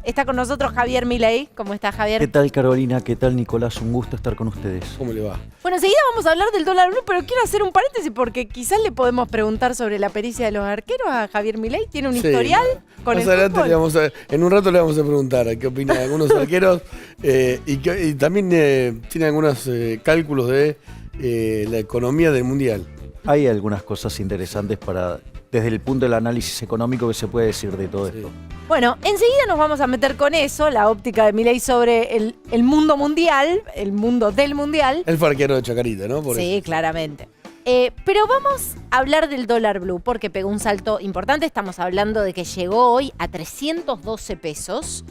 Está con nosotros Javier Milei. ¿Cómo está, Javier? ¿Qué tal, Carolina? ¿Qué tal, Nicolás? Un gusto estar con ustedes. ¿Cómo le va? Bueno, enseguida vamos a hablar del dólar blue, pero quiero hacer un paréntesis porque quizás le podemos preguntar sobre la pericia de los arqueros a Javier Milei. ¿Tiene un historial con Más el adelante fútbol? en un rato le vamos a preguntar qué opinan algunos arqueros y también tiene algunos cálculos de la economía del Mundial. Hay algunas cosas interesantes desde el punto del análisis económico que se puede decir de todo esto. Bueno, enseguida nos vamos a meter con eso, la óptica de Milei sobre el mundo mundial, el mundo del mundial. El fue arquero de Chacarita, ¿no? Sí, claramente. Pero vamos a hablar del dólar blue porque pegó un salto importante. Estamos hablando de que llegó hoy a 312 pesos.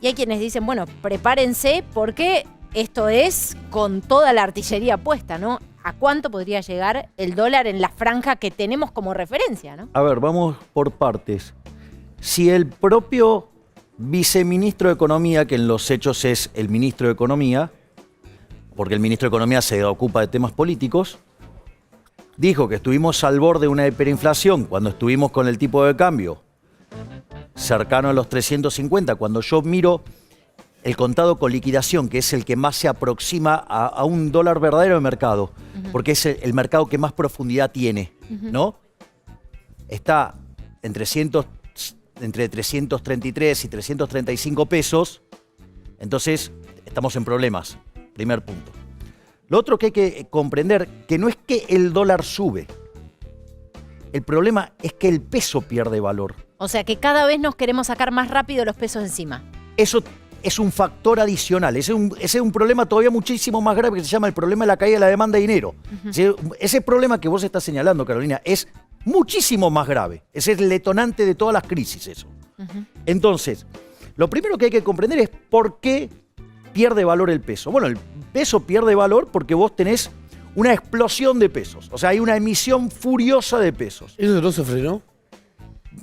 Y hay quienes dicen, bueno, prepárense porque esto es con toda la artillería puesta, ¿no? ¿A cuánto podría llegar el dólar en la franja que tenemos como referencia, no? A ver, vamos por partes. Si el propio viceministro de Economía, que en los hechos es el ministro de Economía, porque el ministro de Economía se ocupa de temas políticos, dijo que estuvimos al borde de una hiperinflación cuando estuvimos con el tipo de cambio cercano a los 350, cuando yo miro el contado con liquidación, que es el que más se aproxima a un dólar verdadero de mercado, porque es el mercado que más profundidad tiene, ¿no? Está entre 333 y 335 pesos, entonces estamos en problemas, primer punto. Lo otro que hay que comprender, que no es que el dólar sube, el problema es que el peso pierde valor. O sea que cada vez nos queremos sacar más rápido los pesos encima. Eso es un factor adicional, ese es un problema todavía muchísimo más grave que se llama el problema de la caída de la demanda de dinero. Ese problema que vos estás señalando, Carolina, es muchísimo más grave. Ese es el detonante de todas las crisis, eso. Entonces, lo primero que hay que comprender es por qué pierde valor el peso. Bueno, el peso pierde valor porque vos tenés una explosión de pesos. O sea, hay una emisión furiosa de pesos. ¿Eso no se frenó?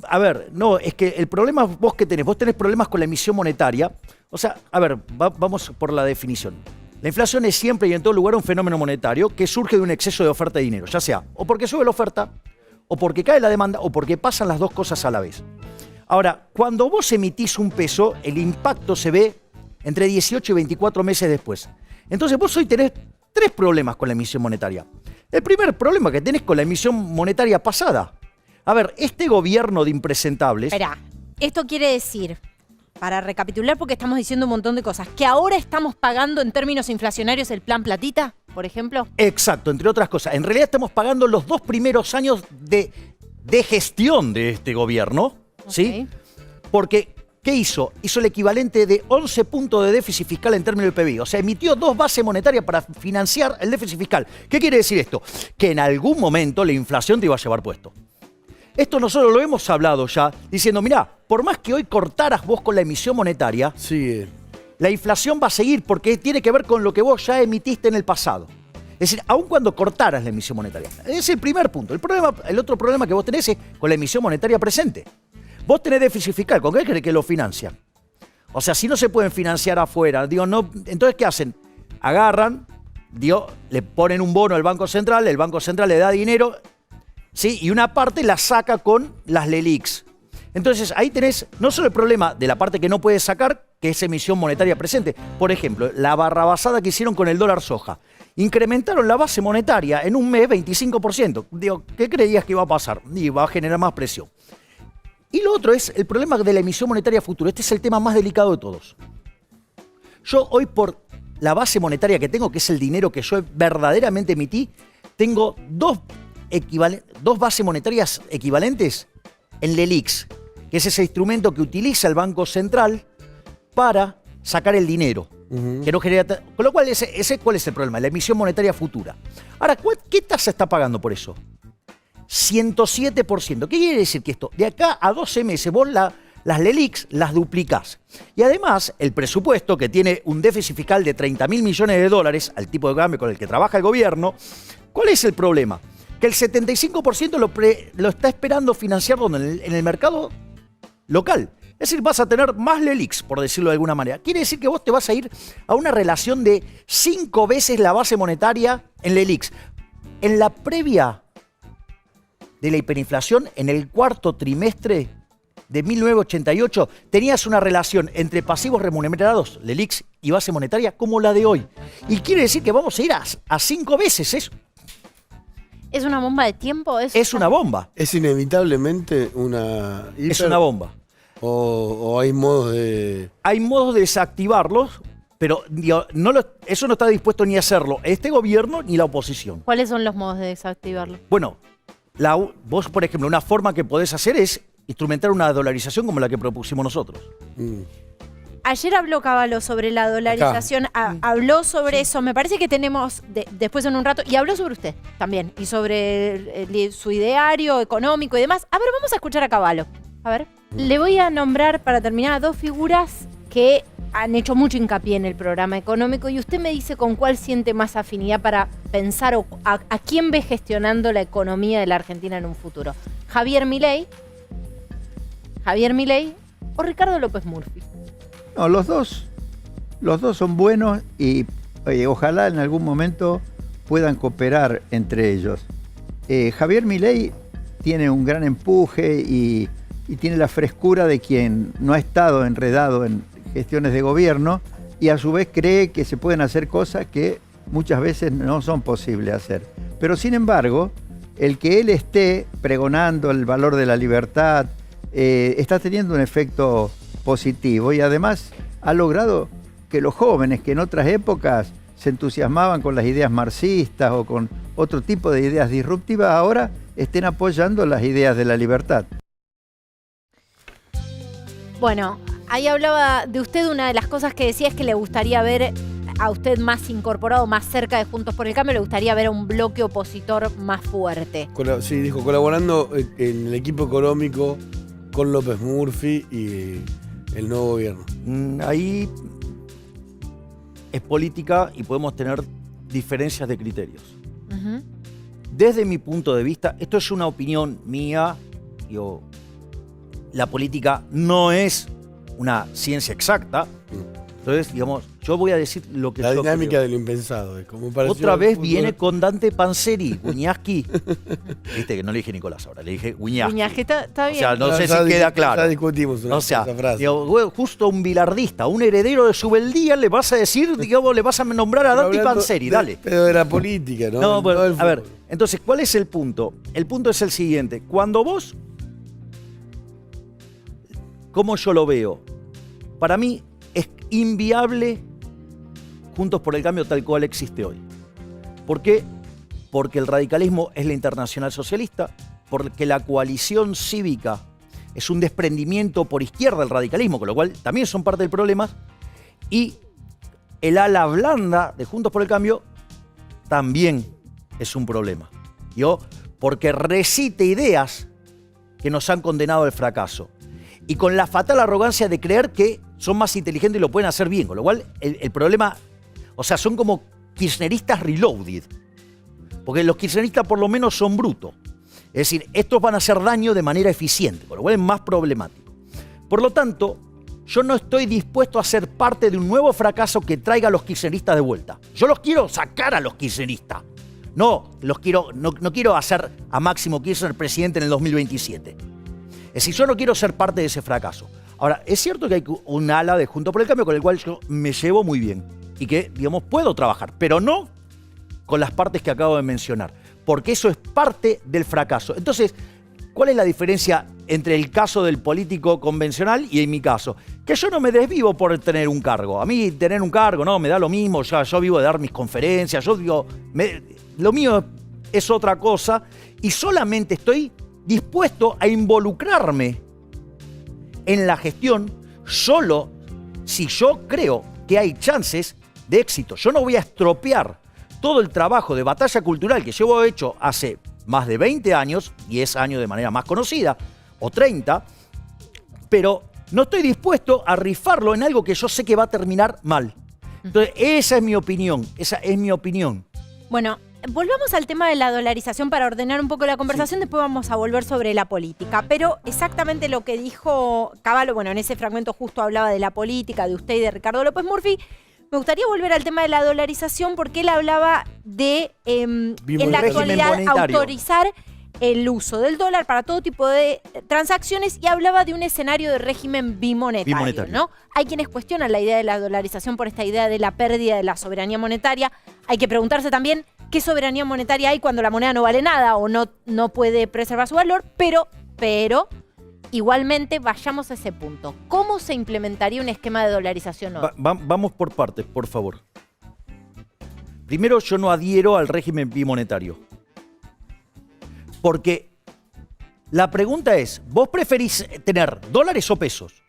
A ver, no, es que el problema vos tenés problemas con la emisión monetaria. O sea, a ver, vamos por la definición. La inflación es siempre y en todo lugar un fenómeno monetario que surge de un exceso de oferta de dinero, ya sea o porque sube la oferta, o porque cae la demanda, o porque pasan las dos cosas a la vez. Ahora, cuando vos emitís un peso, el impacto se ve entre 18 y 24 meses después. Entonces vos hoy tenés tres problemas con la emisión monetaria. El primer problema que tenés con la emisión monetaria pasada. A ver, este gobierno de impresentables... Espera, esto quiere decir, para recapitular porque estamos diciendo un montón de cosas, que ahora estamos pagando en términos inflacionarios el plan platita, por ejemplo. Exacto, entre otras cosas. En realidad estamos pagando los 2 primeros años de gestión de este gobierno, ¿sí? Porque, ¿qué hizo? Hizo el equivalente de 11 puntos de déficit fiscal en términos del PBI. O sea, emitió 2 bases monetarias para financiar el déficit fiscal. ¿Qué quiere decir esto? Que en algún momento la inflación te iba a llevar puesto. Esto nosotros lo hemos hablado ya, diciendo, mirá, por más que hoy cortaras vos con la emisión monetaria, la inflación va a seguir porque tiene que ver con lo que vos ya emitiste en el pasado. Es decir, aun cuando cortaras la emisión monetaria. Ese es el primer punto. El otro problema que vos tenés es con la emisión monetaria presente. Vos tenés déficit fiscal, ¿con qué crees que lo financian? O sea, si no se pueden financiar afuera, digo, no, entonces ¿qué hacen? Agarran, le ponen un bono al Banco Central, el Banco Central le da dinero, ¿sí? Y una parte la saca con las LELIQs. Entonces ahí tenés no solo el problema de la parte que no puedes sacar, que es emisión monetaria presente. Por ejemplo, la barrabasada que hicieron con el dólar soja. Incrementaron la base monetaria en un mes 25%. Digo, ¿qué creías que iba a pasar? Y va a generar más presión. Y lo otro es el problema de la emisión monetaria futura. Este es el tema más delicado de todos. Yo hoy por la base monetaria que tengo, que es el dinero que yo verdaderamente emití, tengo dos bases monetarias equivalentes en LELIQs, que es ese instrumento que utiliza el Banco Central para sacar el dinero. Que no genera, con lo cual, ¿cuál es el problema? La emisión monetaria futura. Ahora, ¿qué tasa está pagando por eso? 107%. ¿Qué quiere decir que esto? De acá a 12 meses vos las LELIQs las duplicás. Y además, el presupuesto, que tiene un déficit fiscal de 30.000 millones de dólares, al tipo de cambio con el que trabaja el gobierno, ¿cuál es el problema? Que el 75% lo está esperando financiar en el mercado local. Es decir, vas a tener más LELIQs, por decirlo de alguna manera. Quiere decir que vos te vas a ir a una relación de 5 veces la base monetaria en LELIQs. En la previa de la hiperinflación, en el cuarto trimestre, de 1988 tenías una relación entre pasivos remunerados, LELIQs, y base monetaria como la de hoy. Y quiere decir que vamos a ir a 5 veces eso. ¿Es una bomba de tiempo? Es una bomba. Es inevitablemente una... Es una bomba. O hay modos de... Hay modos de desactivarlos, pero digo, eso no está dispuesto ni a hacerlo este gobierno ni la oposición. ¿Cuáles son los modos de desactivarlo? Bueno, vos, por ejemplo, una forma que podés hacer es instrumentar una dolarización como la que propusimos nosotros. Ayer habló Cavallo sobre la dolarización, habló sobre eso, me parece que tenemos después en un rato, y habló sobre usted también, y sobre su ideario económico y demás. A ver, vamos a escuchar a Cavallo. A ver. Le voy a nombrar, para terminar, a 2 figuras que han hecho mucho hincapié en el programa económico, y usted me dice con cuál siente más afinidad para pensar o a quién ve gestionando la economía de la Argentina en un futuro. Javier Milei o Ricardo López Murphy. No, los dos son buenos y ojalá en algún momento puedan cooperar entre ellos. Javier Milei tiene un gran empuje y tiene la frescura de quien no ha estado enredado en gestiones de gobierno y a su vez cree que se pueden hacer cosas que muchas veces no son posibles hacer. Pero sin embargo, el que él esté pregonando el valor de la libertad está teniendo un efecto positivo y además ha logrado que los jóvenes que en otras épocas se entusiasmaban con las ideas marxistas o con otro tipo de ideas disruptivas ahora estén apoyando las ideas de la libertad. Bueno, ahí hablaba de usted, una de las cosas que decía es que le gustaría ver a usted más incorporado, más cerca de Juntos por el Cambio, le gustaría ver a un bloque opositor más fuerte. Sí, dijo, colaborando en el equipo económico con López Murphy y el nuevo gobierno. Ahí es política y podemos tener diferencias de criterios. Desde mi punto de vista, esto es una opinión mía, la política no es una ciencia exacta, entonces, digamos, yo voy a decir lo que la yo dinámica creo. de lo impensado. Como Otra vez viene con Dante Panzeri, Wiñaski. Viste que no le dije Nicolás ahora, le dije Wiñaski. Wiñaski, está bien. O sea, no sé si queda claro. Ya discutimos esa frase. Digo, justo un bilardista, un heredero de Subeldía, le vas a decir, digamos, le vas a nombrar a Dante Panzeri, dale. Pero de la política, ¿no? No, bueno, no a ver, entonces, ¿cuál es el punto? El punto es el siguiente. Cuando vos, como yo lo veo, para mí es inviable Juntos por el Cambio tal cual existe hoy. ¿Por qué? Porque el radicalismo es la Internacional Socialista, porque la coalición cívica es un desprendimiento por izquierda del radicalismo, con lo cual también son parte del problema, y el ala blanda de Juntos por el Cambio también es un problema. Porque recite ideas que nos han condenado al fracaso. Y con la fatal arrogancia de creer que son más inteligentes y lo pueden hacer bien. Con lo cual, el problema, o sea, son como kirchneristas reloaded. Porque los kirchneristas por lo menos son brutos. Es decir, estos van a hacer daño de manera eficiente, con lo cual es más problemático. Por lo tanto, yo no estoy dispuesto a ser parte de un nuevo fracaso que traiga a los kirchneristas de vuelta. Yo los quiero sacar a los kirchneristas. No quiero hacer a Máximo Kirchner presidente en el 2027. Es decir, yo no quiero ser parte de ese fracaso. Ahora, es cierto que hay un ala de Juntos por el Cambio con el cual yo me llevo muy bien y que, digamos, puedo trabajar, pero no con las partes que acabo de mencionar, porque eso es parte del fracaso. Entonces, ¿cuál es la diferencia entre el caso del político convencional y en mi caso? Que yo no me desvivo por tener un cargo. A mí tener un cargo, no, me da lo mismo, yo vivo de dar mis conferencias, lo mío es otra cosa y solamente estoy dispuesto a involucrarme en la gestión solo si yo creo que hay chances de éxito. Yo no voy a estropear todo el trabajo de batalla cultural que llevo hecho hace más de 20 años, 10 años de manera más conocida, o 30, pero no estoy dispuesto a rifarlo en algo que yo sé que va a terminar mal. Entonces, esa es mi opinión, Bueno, volvamos al tema de la dolarización para ordenar un poco la conversación, después vamos a volver sobre la política. Pero exactamente lo que dijo Cavallo, bueno, en ese fragmento justo hablaba de la política, de usted y de Ricardo López Murphy. Me gustaría volver al tema de la dolarización porque él hablaba de, en la actualidad, autorizar el uso del dólar para todo tipo de transacciones y hablaba de un escenario de régimen bimonetario, ¿no? Hay quienes cuestionan la idea de la dolarización por esta idea de la pérdida de la soberanía monetaria. Hay que preguntarse también qué soberanía monetaria hay cuando la moneda no vale nada o no puede preservar su valor, pero igualmente vayamos a ese punto. ¿Cómo se implementaría un esquema de dolarización hoy? Vamos por partes, por favor. Primero, yo no adhiero al régimen bimonetario. Porque la pregunta es, ¿vos preferís tener dólares o pesos?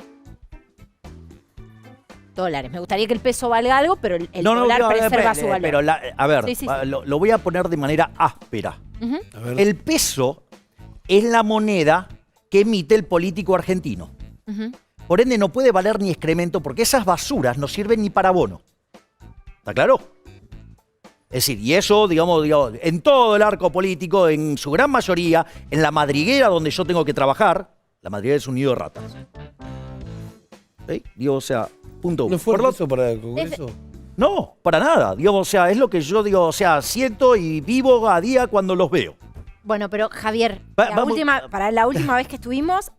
Dólares. Me gustaría que el peso valga algo, pero el dólar preserva su valor. Pero a ver, Sí. lo voy a poner de manera áspera. A ver. El peso es la moneda que emite el político argentino. Por ende, no puede valer ni excremento porque esas basuras no sirven ni para bono. ¿Está claro? Es decir, y eso, digamos, en todo el arco político, en su gran mayoría, en la madriguera donde yo tengo que trabajar, la madriguera es un nido de ratas. ¿Sí? Digo, o sea, punto uno. ¿No fue Por lo- eso para el Congreso? No, para nada. Digamos, o sea, es lo que yo digo, o sea, siento y vivo a día cuando los veo. Bueno, pero Javier, Vamos. para la última vez que estuvimos,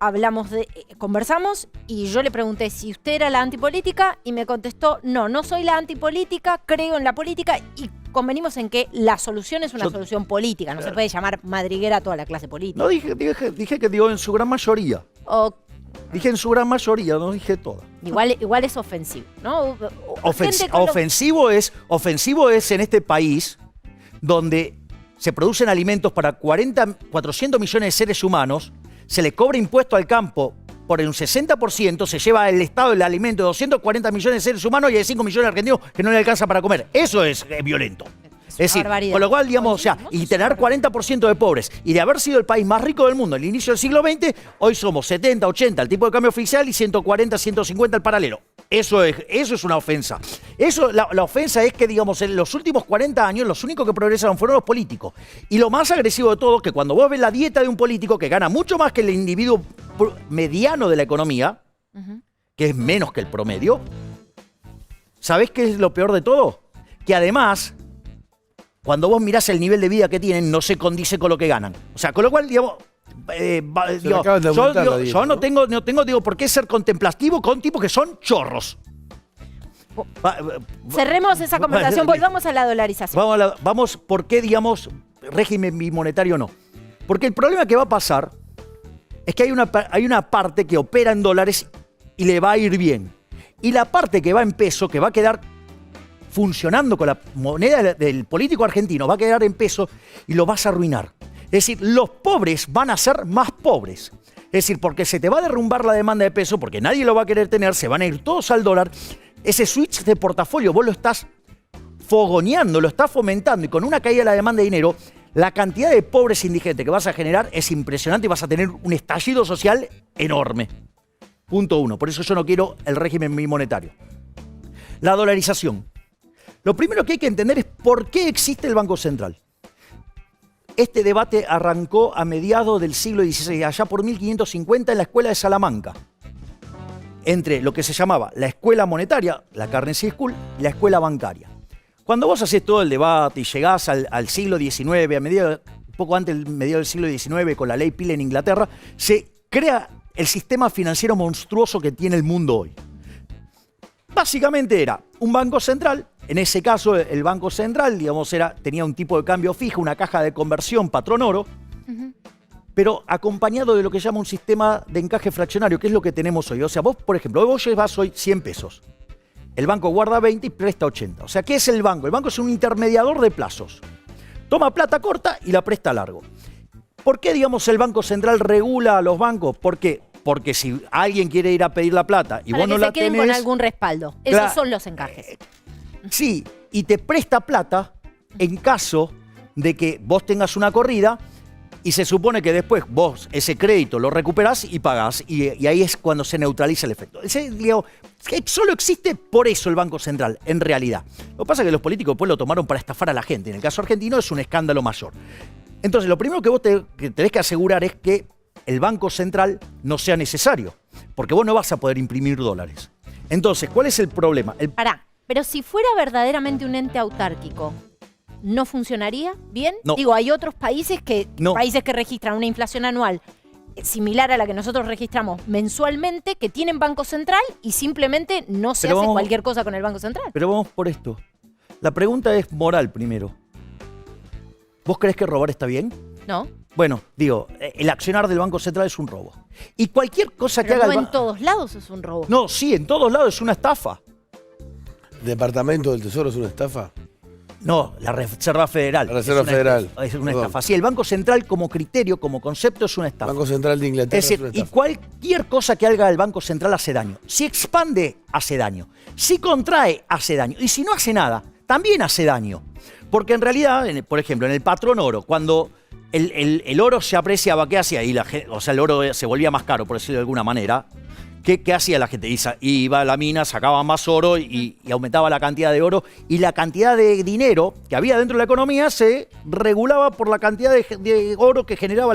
conversamos y yo le pregunté si usted era la antipolítica y me contestó, no soy la antipolítica, creo en la política y convenimos en que la solución es una solución política, no se puede llamar madriguera a toda la clase política. No, dije que digo en su gran mayoría. Dije en su gran mayoría, no dije toda. Igual es ofensivo, ¿no? Ofensivo es en este país donde se producen alimentos para 400 millones de seres humanos, se le cobra impuesto al campo por un 60%, se lleva el Estado el alimento de 240 millones de seres humanos y hay 5 millones de argentinos que no le alcanza para comer. Eso es violento. Es decir, barbaridad. con lo cual, digamos, o sea, y tener 40% de pobres y de haber sido el país más rico del mundo al inicio del siglo XX, hoy somos 70, 80 el tipo de cambio oficial y 140, 150 el paralelo. Eso es una ofensa. La ofensa es que, digamos, en los últimos 40 años los únicos que progresaron fueron los políticos. Y lo más agresivo de todo, que cuando vos ves la dieta de un político que gana mucho más que el individuo mediano de la economía, que es menos que el promedio, ¿sabés qué es lo peor de todo? Que además, cuando vos mirás el nivel de vida que tienen, no se condice con lo que ganan. O sea, con lo cual, digamos, yo no tengo por qué ser contemplativo con tipos que son chorros. Cerremos esa conversación, volvamos a la dolarización. Vamos, ¿por qué, digamos, régimen bimonetario no? Porque el problema que va a pasar es que hay una parte que opera en dólares y le va a ir bien. Y la parte que va en peso, que va a quedar funcionando con la moneda del político argentino, va a quedar en peso y lo vas a arruinar. Es decir, los pobres van a ser más pobres. Es decir, porque se te va a derrumbar la demanda de peso, porque nadie lo va a querer tener, se van a ir todos al dólar. Ese switch de portafolio vos lo estás fogoneando, lo estás fomentando y con una caída de la demanda de dinero, la cantidad de pobres indigentes que vas a generar es impresionante y vas a tener un estallido social enorme. Punto uno. Por eso yo no quiero el régimen bimonetario. La dolarización. Lo primero que hay que entender es por qué existe el Banco Central. Este debate arrancó a mediados del siglo XVI, allá por 1550 en la Escuela de Salamanca, entre lo que se llamaba la escuela monetaria, la Currency School, y la escuela bancaria. Cuando vos haces todo el debate y llegás al siglo XIX, poco antes del medio del siglo XIX, con la ley Peel en Inglaterra, se crea el sistema financiero monstruoso que tiene el mundo hoy. Básicamente era un banco central. En ese caso, el Banco Central, digamos, tenía un tipo de cambio fijo, una caja de conversión patrón oro, pero acompañado de lo que llama un sistema de encaje fraccionario, que es lo que tenemos hoy. O sea, vos, por ejemplo, vos llevas hoy 100 pesos. El banco guarda 20 y presta 80. O sea, ¿qué es el banco? El banco es un intermediador de plazos. Toma plata corta y la presta largo. ¿Por qué, digamos, el Banco Central regula a los bancos? ¿Por qué? Porque si alguien quiere ir a pedir la plata y vos no la tenés... Para que se queden con algún respaldo. Esos son los encajes. Sí, y te presta plata en caso de que vos tengas una corrida y se supone que después vos ese crédito lo recuperás y pagás y ahí es cuando se neutraliza el efecto. Solo existe por eso el Banco Central, en realidad. Lo que pasa es que los políticos después lo tomaron para estafar a la gente. En el caso argentino es un escándalo mayor. Entonces, lo primero que vos tenés que asegurar es que el Banco Central no sea necesario, porque vos no vas a poder imprimir dólares. Entonces, ¿cuál es el problema? Pará. Pero si fuera verdaderamente un ente autárquico, no funcionaría bien? No. Digo, hay otros países No. países que registran una inflación anual similar a la que nosotros registramos mensualmente, que tienen Banco Central y simplemente no se Pero hace vamos- cualquier cosa con el Banco Central. Pero vamos por esto. La pregunta es moral primero. ¿Vos creés que robar está bien? ¿No? Bueno, digo, el accionar del Banco Central es un robo. Y cualquier cosa que Pero haga no el en ba- todos lados es un robo. No, sí, en todos lados es una estafa. ¿Departamento del Tesoro es una estafa? No, la Reserva Federal. La Reserva es una Federal. estafa, es una Perdón. estafa. Sí, el Banco Central como criterio, como concepto, es una estafa. Banco Central de Inglaterra Es decir, una y estafa. cualquier cosa que haga el Banco Central hace daño. Si expande, hace daño. Si contrae, hace daño. Y si no hace nada, también hace daño. Porque en realidad, por ejemplo, en el patrón oro, cuando el oro se apreciaba, ¿qué hacía? O sea, el oro se volvía más caro, por decirlo de alguna manera. ¿Qué hacía la gente? Iba a la mina, sacaba más oro y aumentaba la cantidad de oro. Y la cantidad de dinero que había dentro de la economía se regulaba por la cantidad de oro que generaba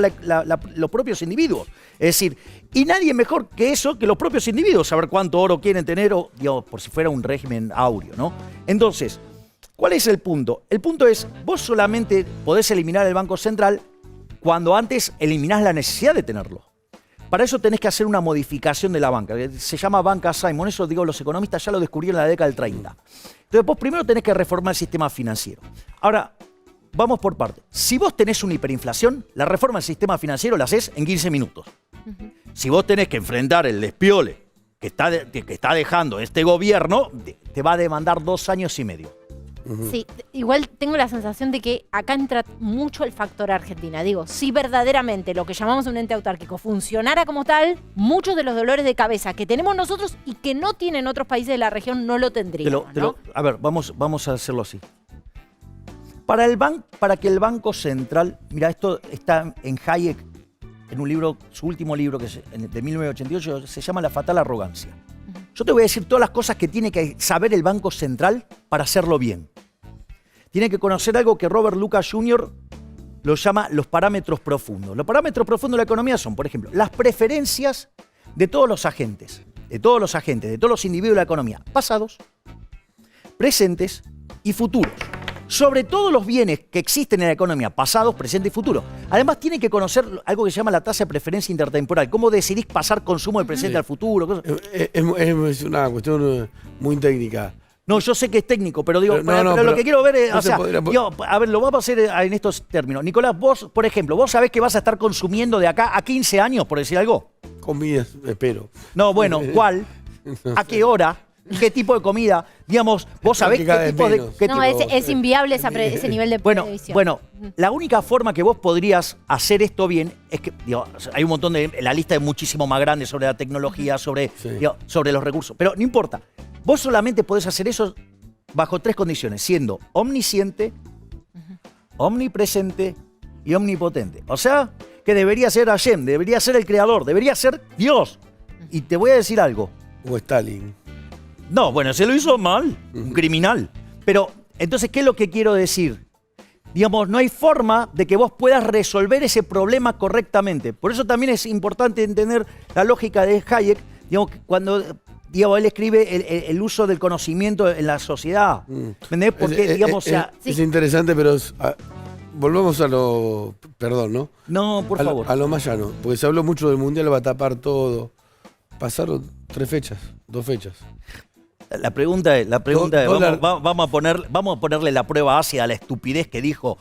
los propios individuos. Es decir, y nadie mejor que eso, que los propios individuos, saber cuánto oro quieren tener, o, digamos, por si fuera un régimen áureo, ¿no? Entonces, ¿cuál es el punto? El punto es, vos solamente podés eliminar el Banco Central cuando antes eliminás la necesidad de tenerlo. Para eso tenés que hacer una modificación de la banca. Se llama banca Simon. Eso, digo, los economistas ya lo descubrieron en la década del 30. Entonces, vos primero tenés que reformar el sistema financiero. Ahora, vamos por partes. Si vos tenés una hiperinflación, la reforma del sistema financiero la haces en 15 minutos. Si vos tenés que enfrentar el despiole que está dejando este gobierno, te va a demandar 2 años y medio. Sí, igual tengo la sensación de que acá entra mucho el factor Argentina. Digo, si verdaderamente lo que llamamos un ente autárquico funcionara como tal, muchos de los dolores de cabeza que tenemos nosotros y que no tienen otros países de la región no lo tendríamos, ¿no? A ver, vamos a hacerlo así. Para que el Banco Central, mira, esto está en Hayek, en un libro, su último libro que es de 1988, se llama La fatal arrogancia. Yo te voy a decir todas las cosas que tiene que saber el Banco Central para hacerlo bien. Tiene que conocer algo que Robert Lucas Jr. lo llama los parámetros profundos. Los parámetros profundos de la economía son, por ejemplo, las preferencias de todos los agentes, de todos los individuos de la economía, pasados, presentes y futuros. Sobre todos los bienes que existen en la economía, pasados, presentes y futuros. Además, tiene que conocer algo que se llama la tasa de preferencia intertemporal. Cómo decidís pasar consumo del presente al futuro. Cosas. Es una cuestión muy técnica. No, yo sé que es técnico, pero digo, Pero lo que quiero ver es, no o se sea, podría- digo, a ver, lo vamos a hacer en estos términos. Nicolás, vos, por ejemplo, ¿vos sabés que vas a estar consumiendo de acá a 15 años, por decir algo? Comidas, espero. No, bueno, ¿cuál? ¿A qué hora? ¿Qué tipo de comida? Digamos, vos sabés Que cada qué vez tipo de... menos. qué No, tipo- es inviable ese nivel de previsión. Bueno, la única forma que vos podrías hacer esto bien es que, digo, hay un montón de... La lista es muchísimo más grande sobre la tecnología, sobre los recursos. Pero no importa. Vos solamente podés hacer eso bajo 3 condiciones, siendo omnisciente, omnipresente y omnipotente. O sea, que debería ser Hashem, debería ser el creador, debería ser Dios. Y te voy a decir algo. O Stalin. No, bueno, se lo hizo mal, un criminal. Pero, entonces, ¿qué es lo que quiero decir? Digamos, no hay forma de que vos puedas resolver ese problema correctamente. Por eso también es importante entender la lógica de Hayek, digamos, cuando él escribe el uso del conocimiento en la sociedad. ¿Me entendés? Porque, digamos, o sea... Es interesante, pero volvamos a lo... Perdón, ¿no? No, por favor. A lo más llano. Porque se habló mucho del Mundial, va a tapar todo. Pasaron 2 fechas. La pregunta es, Dólar. vamos a ponerle la prueba ácida a la estupidez que dijo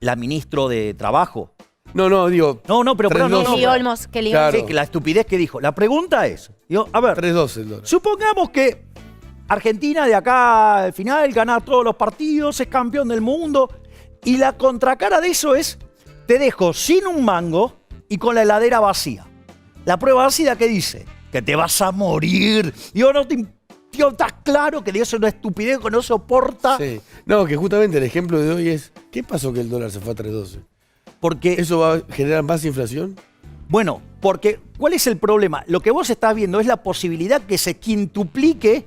la ministro de Trabajo. No, digo... No, pero 3-2. Kelly Olmos, Kelly Claro. Olmos. Sí, que la estupidez que dijo. La pregunta es, digo, a ver, 3-2 el dólar. supongamos que Argentina de acá al final gana todos los partidos, es campeón del mundo, y la contracara de eso es, te dejo sin un mango y con la heladera vacía. La prueba ácida, ¿qué dice? Que te vas a morir. Digo, tío, estás claro que eso es una estupidez que no soporta. Sí. No, que justamente el ejemplo de hoy es, ¿qué pasó que el dólar se fue a 3.12? Porque, ¿Eso va a generar más inflación? bueno, porque, ¿cuál es el problema? Lo que vos estás viendo es la posibilidad que se quintuplique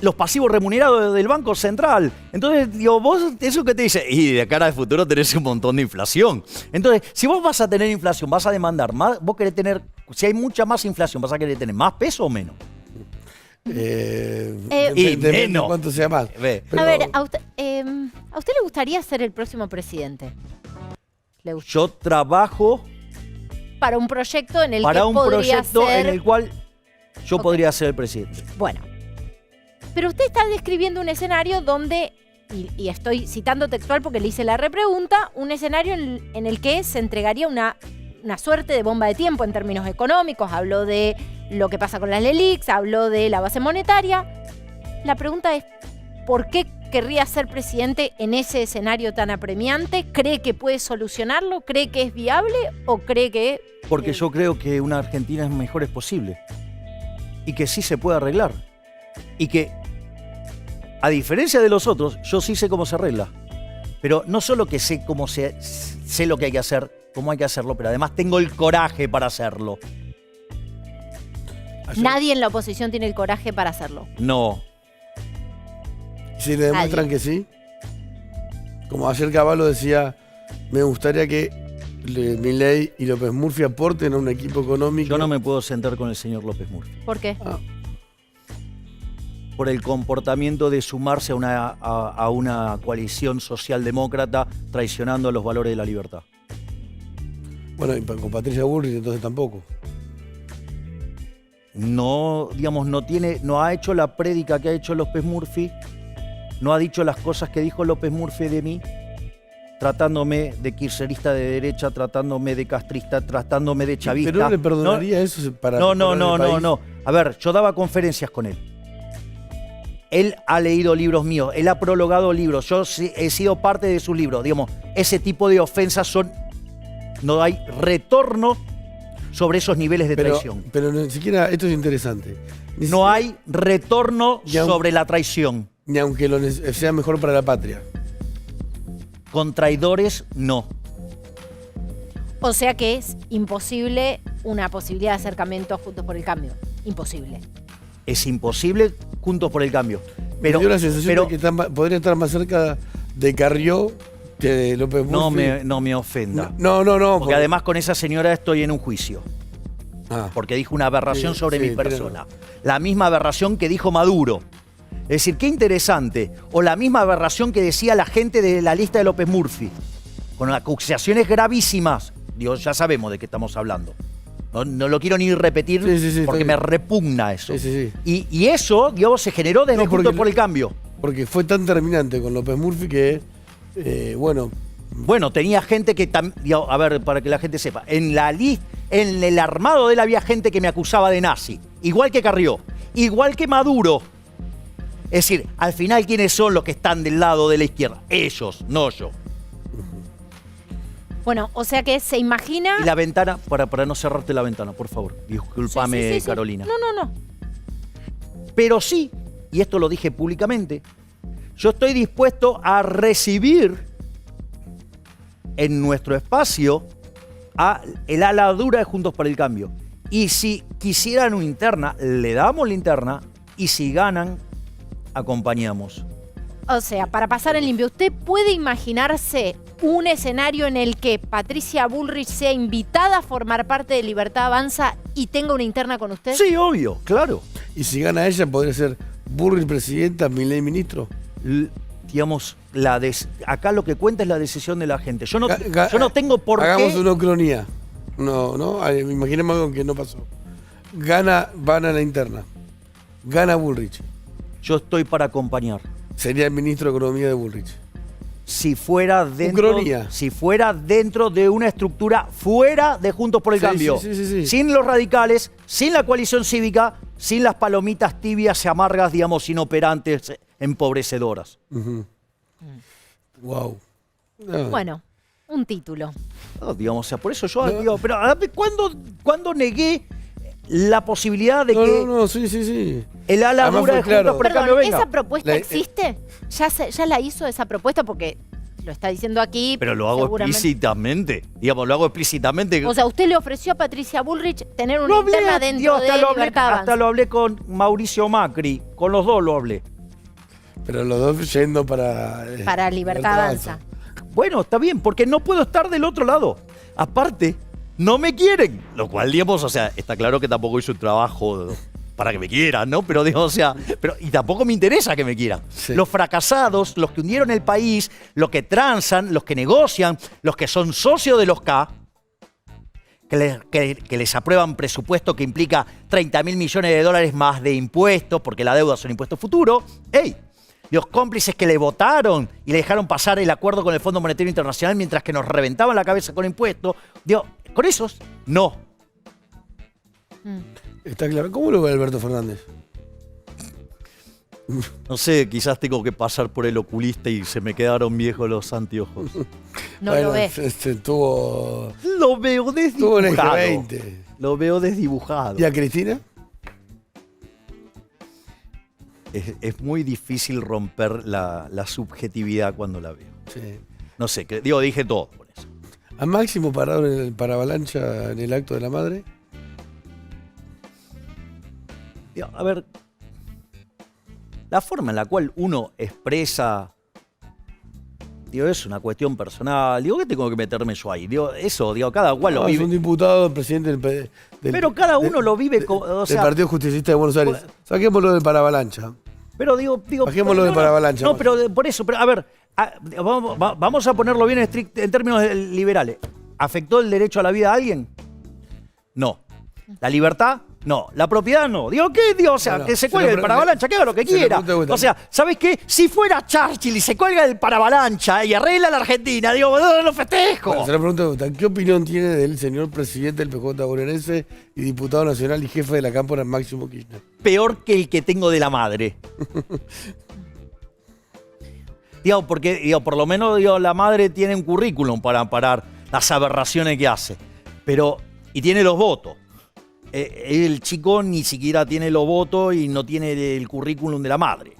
los pasivos remunerados del Banco Central. Entonces, digo, vos, eso que te dice, y de cara al futuro tenés un montón de inflación. Entonces, si vos vas a tener inflación, vas a demandar más, vos querés tener, si hay mucha más inflación, ¿vas a querer tener más peso o menos? Y menos. ¿Cuánto sea más? Ve. Pero- A ver, ¿A usted le gustaría ser el próximo presidente? Yo trabajo Para un proyecto en el para que un podría proyecto ser... en el cual yo Ok. podría ser el presidente. Bueno, pero usted está describiendo un escenario donde, y estoy citando textual porque le hice la repregunta, un escenario en el que se entregaría una suerte de bomba de tiempo en términos económicos. Habló de lo que pasa con las LELIQs, habló de la base monetaria. La pregunta es, ¿por qué querría ser presidente en ese escenario tan apremiante? ¿Cree que puede solucionarlo? ¿Cree que es viable? ¿O cree que...? Porque yo creo que una Argentina mejor es posible. Y que sí se puede arreglar. Y que, a diferencia de los otros, yo sí sé cómo se arregla. Pero no solo que sé sé lo que hay que hacer, cómo hay que hacerlo, pero además tengo el coraje para hacerlo. Nadie en la oposición tiene el coraje para hacerlo. No. Si le demuestran que sí. Como ayer Cavallo decía, me gustaría que Milei y López Murphy aporten a un equipo económico. Yo no me puedo sentar con el señor López Murphy. ¿Por qué? Por el comportamiento de sumarse a una coalición socialdemócrata traicionando los valores de la libertad. Bueno, y con Patricia Bullrich entonces tampoco. No, digamos, no ha hecho la prédica que ha hecho López Murphy, no ha dicho las cosas que dijo López Murphy de mí, tratándome de kirchnerista de derecha, tratándome de castrista, tratándome de chavista. Pero no le perdonaría eso para... No. A ver, yo daba conferencias con él. Él ha leído libros míos, él ha prologado libros, yo he sido parte de sus libros. Digamos, ese tipo de ofensas no hay retorno sobre esos niveles de traición. Pero ni siquiera, esto es interesante. No hay retorno sobre la traición. Ni aunque sea mejor para la patria. Con traidores, no. O sea que es imposible una posibilidad de acercamiento a Juntos por el Cambio. Imposible. Es imposible Juntos por el Cambio. Pero, me dio la sensación de que podría estar más cerca de Carrió que de López Murphy. No me ofenda. No. Porque además con esa señora estoy en un juicio. Porque dijo una aberración sobre mi persona. La misma aberración que dijo Maduro. Es decir, qué interesante. O la misma aberración que decía la gente de la lista de López Murphy. Con acusaciones gravísimas. Dios, ya sabemos de qué estamos hablando. No lo quiero ni repetir porque me repugna eso. Y eso, digamos, se generó desde Juntos por el Cambio. Porque fue tan terminante con López Murphy que, bueno, tenía gente que... A ver, para que la gente sepa. En el armado de él había gente que me acusaba de nazi. Igual que Carrió. Igual que Maduro. Es decir, al final, ¿quiénes son los que están del lado de la izquierda? Ellos, no yo. Bueno, o sea que se imagina... Y la ventana, para no cerrarte la ventana, por favor. Discúlpame, Carolina. No. Pero sí, y esto lo dije públicamente, yo estoy dispuesto a recibir en nuestro espacio a el ala dura de Juntos por el Cambio. Y si quisieran una interna, le damos la interna, y si ganan, acompañamos. O sea, para pasar en limpio, ¿usted puede imaginarse un escenario en el que Patricia Bullrich sea invitada a formar parte de Libertad Avanza y tenga una interna con usted? Sí, obvio, claro. Y si gana ella, ¿podría ser Bullrich presidenta, Milei ministro? Digamos, acá lo que cuenta es la decisión de la gente. Yo no tengo por qué... Hagamos una ucronía. No, imaginemos algo que no pasó. Van a la interna. Gana Bullrich. Yo estoy para acompañar. Sería el ministro de Economía de Bullrich. Si fuera dentro de una estructura fuera de Juntos por el Cambio. Sí. Sin los radicales, sin la coalición cívica, sin las palomitas tibias y amargas, digamos, inoperantes, empobrecedoras. Wow. Bueno, un título. No, digamos, o sea, por eso yo digo, pero ¿cuándo negué la posibilidad de que sí. el ala dura de Juntos por el Cambio venga? ¿Esa propuesta existe? ¿Ya la hizo esa propuesta? Porque lo está diciendo aquí. Pero lo hago explícitamente. Digamos, lo hago explícitamente. O sea, usted le ofreció a Patricia Bullrich tener una interna dentro de Libertad Avanza. Hasta lo hablé con Mauricio Macri. Con los dos lo hablé. Pero los dos yendo para Libertad Avanza. Bueno, está bien, porque no puedo estar del otro lado. Aparte, no me quieren. Lo cual, digamos, o sea, está claro que tampoco hice un trabajo para que me quieran, ¿no? Pero digo, o sea, y tampoco me interesa que me quieran. Sí. Los fracasados, los que hundieron el país, los que transan, los que negocian, los que son socios de los K, que les aprueban presupuesto que implica 30.000 millones de dólares más de impuestos, porque la deuda son impuestos futuros. ¡Ey! Los cómplices que le votaron y le dejaron pasar el acuerdo con el Fondo Monetario Internacional mientras que nos reventaban la cabeza con impuestos. Digo, con esos, no. Está claro. ¿Cómo lo ve Alberto Fernández? No sé, quizás tengo que pasar por el oculista y se me quedaron viejos los anteojos. No Bueno, lo ve. Tuvo Lo veo un desdibujado. eje 20. Lo veo desdibujado. ¿Y a Cristina? Es muy difícil romper la subjetividad cuando la veo. Sí. No sé, dije todo por eso. ¿A Máximo Parado en el Paravalancha en el acto de la madre? Digo, a ver, la forma en la cual uno expresa, es una cuestión personal. Digo, ¿qué tengo que meterme yo ahí? Cada cual lo Es vive. un diputado, presidente del Pero cada uno lo vive o del sea, Partido Justicialista de Buenos Aires. Saquémoslo del Paravalancha. pero digo, Bajémoslo de Paravalancha. No, pero por eso, a ver, vamos a ponerlo bien en términos liberales. ¿Afectó el derecho a la vida a alguien? No. ¿La libertad? No. ¿La propiedad? No. Digo, ¿qué? Digo, o sea, Bueno, que se cuelgue del Paravalancha, que haga lo que quiera. O sea, ¿sabes qué? Si fuera Churchill y se cuelga del Paravalancha y arregla la Argentina, digo, no lo festejo. Bueno, se le pregunto, ¿qué opinión tiene del señor presidente del PJ bonaerense y diputado nacional y jefe de la Cámpora, Máximo Kirchner? Peor que el que tengo de la madre. Porque por lo menos la madre tiene un currículum para amparar las aberraciones que hace. Y tiene los votos. El chico ni siquiera tiene los votos y no tiene el currículum de la madre.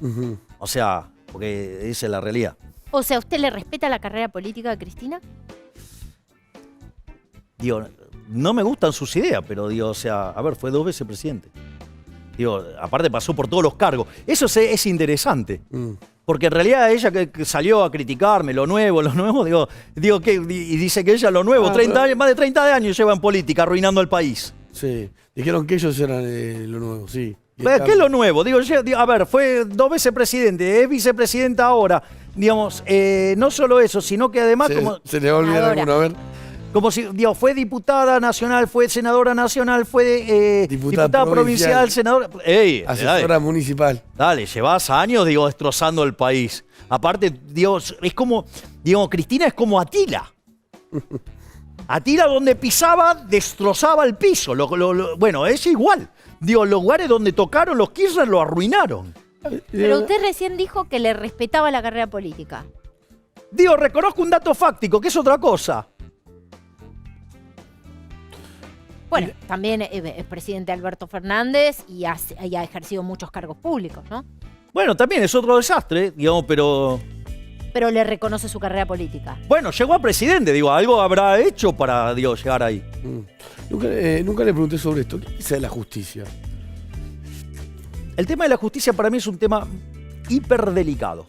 O sea, porque esa es la realidad. O sea, ¿usted le respeta la carrera política de Cristina? No me gustan sus ideas, pero a ver, fue 2 veces presidente. Aparte pasó por todos los cargos. Eso es interesante. Porque en realidad ella que salió a criticarme lo nuevo, y dice que ella lo nuevo, más de 30 años lleva en política, arruinando el país. Sí, dijeron que ellos eran lo nuevo, sí. ¿Qué es lo nuevo? A ver, fue 2 veces presidente, es vicepresidenta ahora. No solo eso, sino que además ¿Se le va a olvidar Ahora. alguno? A ver. como si, fue diputada nacional, fue senadora nacional, fue diputada provincial, senadora. ¡Ey! Asesora municipal. Dale, llevas años, destrozando el país. Aparte, es como, Cristina es como Atila. Atila donde pisaba, destrozaba el piso. Bueno, es igual. Los lugares donde tocaron los Kirchner lo arruinaron. Pero usted recién dijo que le respetaba la carrera política. Reconozco un dato fáctico, que es otra cosa. Bueno, también es presidente Alberto Fernández y ha ejercido muchos cargos públicos, ¿no? Bueno, también es otro desastre, pero... Pero le reconoce su carrera política. Bueno, llegó a presidente, algo habrá hecho para, llegar ahí. Nunca le pregunté sobre esto. ¿Qué dice de la justicia? El tema de la justicia para mí es un tema hiperdelicado.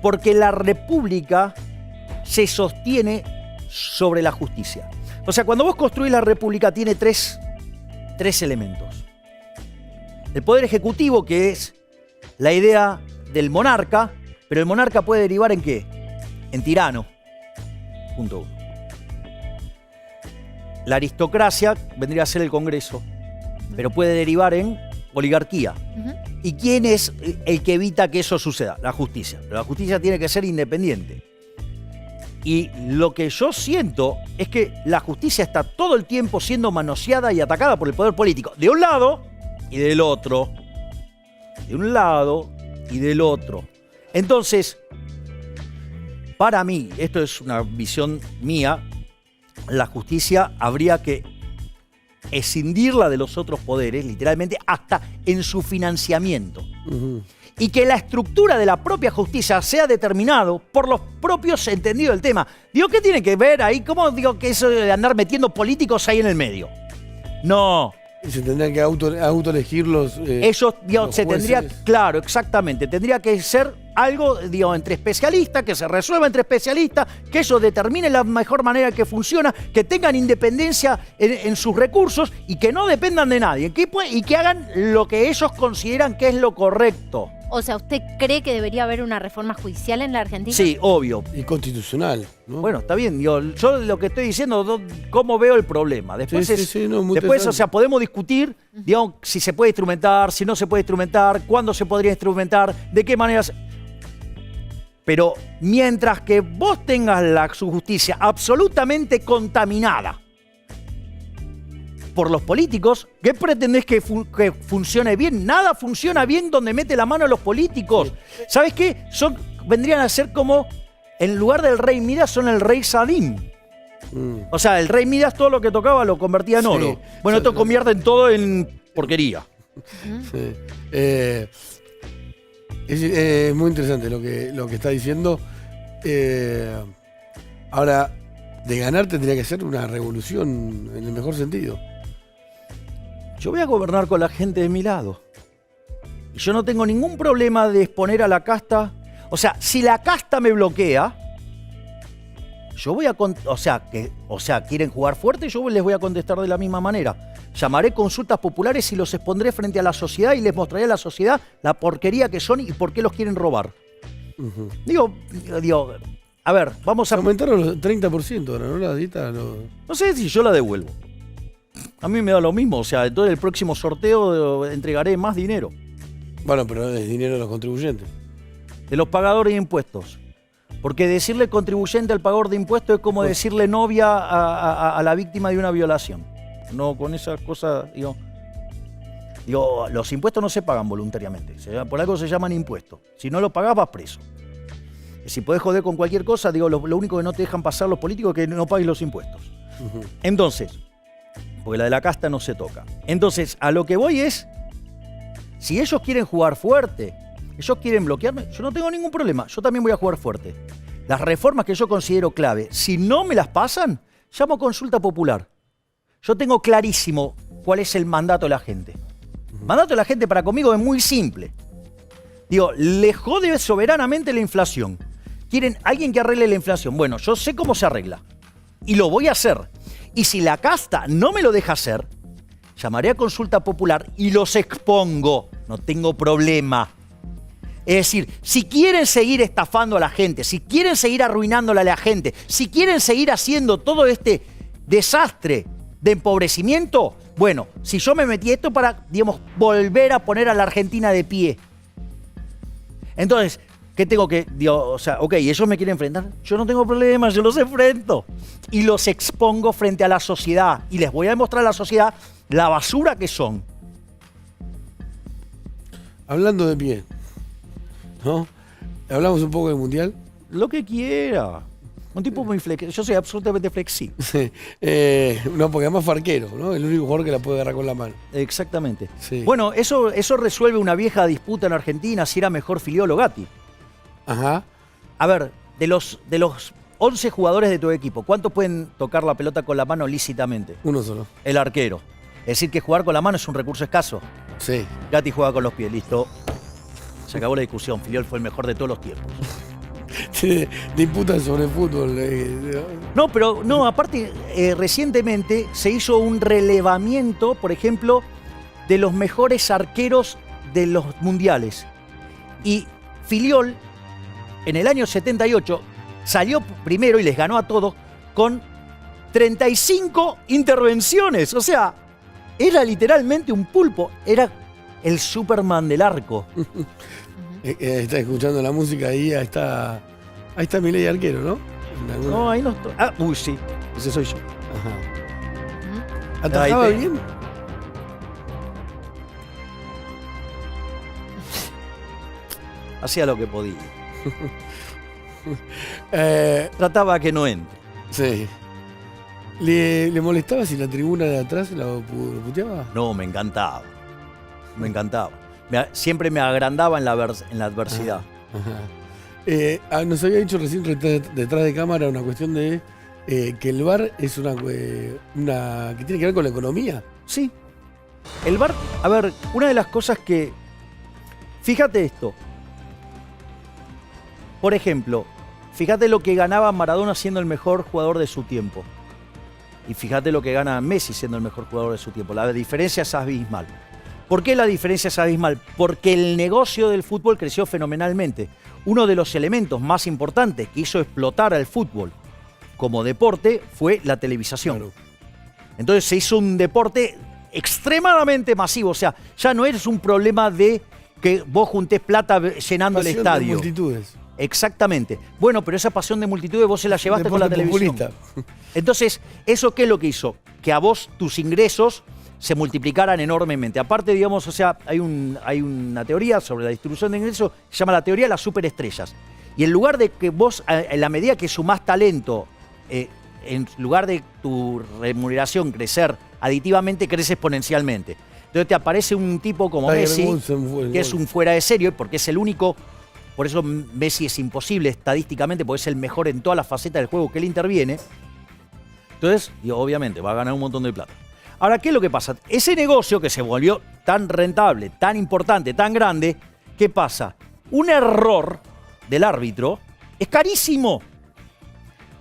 Porque la república se sostiene sobre la justicia. O sea, cuando vos construís la república tiene tres elementos. El poder ejecutivo, que es la idea del monarca, pero el monarca puede derivar ¿en qué? En tirano. Punto 1. La aristocracia vendría a ser el Congreso, pero puede derivar en oligarquía. ¿Y quién es el que evita que eso suceda? La justicia. Pero la justicia tiene que ser independiente. Y lo que yo siento es que la justicia está todo el tiempo siendo manoseada y atacada por el poder político. De un lado y del otro. De un lado y del otro. Entonces, para mí, esto es una visión mía, la justicia habría que escindirla de los otros poderes, literalmente, hasta en su financiamiento. Y que la estructura de la propia justicia sea determinado por los propios entendidos del tema. ¿Qué tiene que ver ahí? ¿Cómo que eso de andar metiendo políticos ahí en el medio? No. Y se tendrían que autoelegir los ellos, los se tendría, jueces. claro, exactamente, tendría que ser algo, digo, entre especialistas, que se resuelva entre especialistas, que ellos determinen la mejor manera que funciona, que tengan independencia en sus recursos y que no dependan de nadie, y que hagan lo que ellos consideran que es lo correcto. O sea, ¿usted cree que debería haber una reforma judicial en la Argentina? Sí, obvio. Y constitucional, ¿no? Bueno, está bien. Yo lo que estoy diciendo, cómo veo el problema. Después, después o sea, podemos discutir, digamos, si se puede instrumentar, si no se puede instrumentar, cuándo se podría instrumentar, de qué manera. Pero mientras que vos tengas su justicia absolutamente contaminada por los políticos, ¿qué pretendés que funcione bien? Nada funciona bien donde mete la mano los políticos. ¿Sabes qué? Vendrían a ser como, en lugar del rey Midas, son el rey Sadim. O sea, el rey Midas todo lo que tocaba lo convertía en oro. Bueno, esto convierten todo en porquería. Sí. Es muy interesante lo que está diciendo. Ahora, de ganar tendría que ser una revolución en el mejor sentido. Yo voy a gobernar con la gente de mi lado. Y yo no tengo ningún problema de exponer a la casta. O sea, si la casta me bloquea, yo voy a... O sea, quieren jugar fuerte, yo les voy a contestar de la misma manera. Llamaré consultas populares y los expondré frente a la sociedad y les mostraré a la sociedad la porquería que son y por qué los quieren robar. Digo, a ver, vamos a... Aumentaron los 30% ahora, ¿no? La dieta, no sé si yo la devuelvo. A mí me da lo mismo, o sea, entonces el próximo sorteo entregaré más dinero. Bueno, pero es dinero de los contribuyentes. De los pagadores de impuestos. Porque decirle contribuyente al pagador de impuestos es como decirle novia a la víctima de una violación. No, con esas cosas, digo, los impuestos no se pagan voluntariamente. Por algo se llaman impuestos. Si no los pagás, vas preso. Si podés joder con cualquier cosa, digo, lo único que no te dejan pasar los políticos es que no pagues los impuestos. Entonces, porque la de la casta no se toca. Entonces, a lo que voy es, si ellos quieren jugar fuerte, ellos quieren bloquearme, yo no tengo ningún problema, yo también voy a jugar fuerte. Las reformas que yo considero clave, si no me las pasan, llamo consulta popular. Yo tengo clarísimo cuál es el mandato de la gente. El mandato de la gente para conmigo es muy simple. Digo, le jode soberanamente la inflación. Quieren alguien que arregle la inflación. Bueno, yo sé cómo se arregla. Y lo voy a hacer. Y si la casta no me lo deja hacer, llamaré a consulta popular y los expongo. No tengo problema. Es decir, si quieren seguir estafando a la gente, si quieren seguir arruinándole a la gente, si quieren seguir haciendo todo este desastre de empobrecimiento, bueno, si yo me metí esto para, digamos, volver a poner a la Argentina de pie. Entonces, ¿qué tengo que...? Digo, o sea, ok, ellos me quieren enfrentar. Yo no tengo problemas, yo los enfrento. Y los expongo frente a la sociedad. Y les voy a demostrar a la sociedad la basura que son. Hablando de pie, ¿no? ¿Hablamos un poco del Mundial? Lo que quiera. Un tipo muy flexible. Yo soy absolutamente flexible. Sí. No, porque además farquero, ¿no? El único jugador que la puede agarrar con la mano. Exactamente. Sí. Bueno, eso resuelve una vieja disputa en Argentina si era mejor Filiol o Gatti. Ajá. A ver, de los 11 jugadores de tu equipo, ¿cuántos pueden tocar la pelota con la mano lícitamente? Uno solo. El arquero. Es decir, que jugar con la mano es un recurso escaso. Sí. Gatti juega con los pies, listo. Se acabó la discusión. Filiol fue el mejor de todos los tiempos. Disputan sobre fútbol. No, pero no, aparte, recientemente se hizo un relevamiento, por ejemplo, de los mejores arqueros de los mundiales. Y Filiol, en el año 78, salió primero y les ganó a todos con 35 intervenciones. O sea, era literalmente un pulpo. Era el Superman del arco. Está escuchando la música ahí está Milei arquero, ¿no? No, ahí no estoy. Ah, uy, sí, ese soy yo. Ajá. ¿Atajaba Ahí bien? Hacía lo que podía. Trataba que no entre. Sí. ¿Le molestaba si la tribuna de atrás lo puteaba? No, me encantaba. Me encantaba. Siempre me agrandaba en la adversidad. Ajá. Nos había dicho recién detrás de cámara una cuestión de que el VAR es una que tiene que ver con la economía. Sí. El VAR, a ver, una de las cosas que... Fíjate esto. Por ejemplo, fíjate lo que ganaba Maradona siendo el mejor jugador de su tiempo. Y fíjate lo que gana Messi siendo el mejor jugador de su tiempo. La diferencia es abismal. ¿Por qué la diferencia es abismal? Porque el negocio del fútbol creció fenomenalmente. Uno de los elementos más importantes que hizo explotar al fútbol como deporte fue la televisación. Claro. Entonces se hizo un deporte extremadamente masivo. O sea, ya no es un problema de que vos juntés plata llenando el Pasión estadio. de multitudes. Exactamente. Bueno, pero esa pasión de multitudes vos se la llevaste con la Deporte televisión. populista. Entonces, ¿eso qué es lo que hizo? Que a vos tus ingresos se multiplicaran enormemente. Aparte, digamos, o sea, hay una teoría sobre la distribución de ingresos, se llama la teoría de las superestrellas. Y en lugar de que vos, en la medida que sumás talento, en lugar de tu remuneración crecer aditivamente, crece exponencialmente. Entonces te aparece un tipo como Tiger Messi, Woods fue que es un fuera de serie, porque es el único. Por eso Messi es imposible estadísticamente, porque es el mejor en todas las facetas del juego que él interviene. Entonces, y obviamente, va a ganar un montón de plata. Ahora, ¿qué es lo que pasa? Ese negocio que se volvió tan rentable, tan importante, tan grande, ¿qué pasa? Un error del árbitro es carísimo.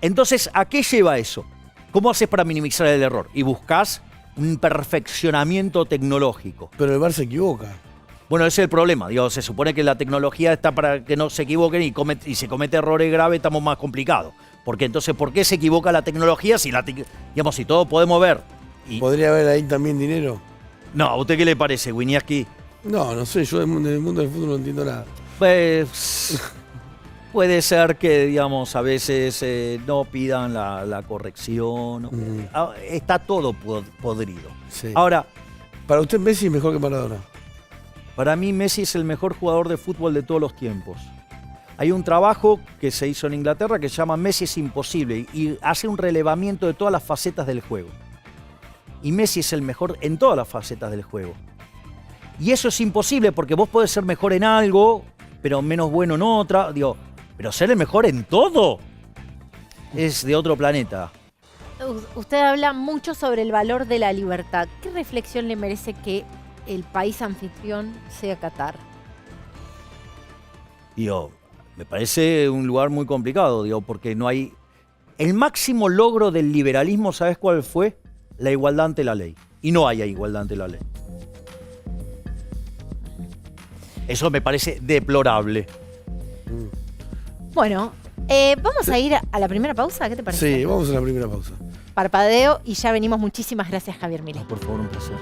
Entonces, ¿a qué lleva eso? ¿Cómo haces para minimizar el error? Y buscas un perfeccionamiento tecnológico. Pero el VAR se equivoca. Bueno, ese es el problema. Digo, se supone que la tecnología está para que no se equivoquen y se comete errores graves, estamos más complicados. Porque entonces, ¿por qué se equivoca la tecnología si si todos podemos ver? ¿Podría haber ahí también dinero? No, ¿a usted qué le parece, Winiarski? No sé, yo en el mundo del fútbol no entiendo nada. Pues puede ser que, digamos, a veces no pidan la corrección. Está todo podrido. Sí. Ahora, Para usted Messi es mejor que Maradona. para mí Messi es el mejor jugador de fútbol de todos los tiempos. Hay un trabajo que se hizo en Inglaterra que se llama Messi es imposible y hace un relevamiento de todas las facetas del juego. Y Messi es el mejor en todas las facetas del juego. Y eso es imposible porque vos podés ser mejor en algo, pero menos bueno en otra. Digo, pero ser el mejor en todo es de otro planeta. Usted habla mucho sobre el valor de la libertad. ¿Qué reflexión le merece que el país anfitrión sea Qatar? Digo, me parece un lugar muy complicado, digo, porque no hay... El máximo logro del liberalismo, ¿sabes cuál fue? La igualdad ante la ley. Y no hay igualdad ante la ley. Eso me parece deplorable. Bueno, vamos a ir a la primera pausa. ¿Qué te parece? Sí, vamos a la primera pausa. Parpadeo y ya venimos. Muchísimas gracias, Javier Milei. Por favor, un placer.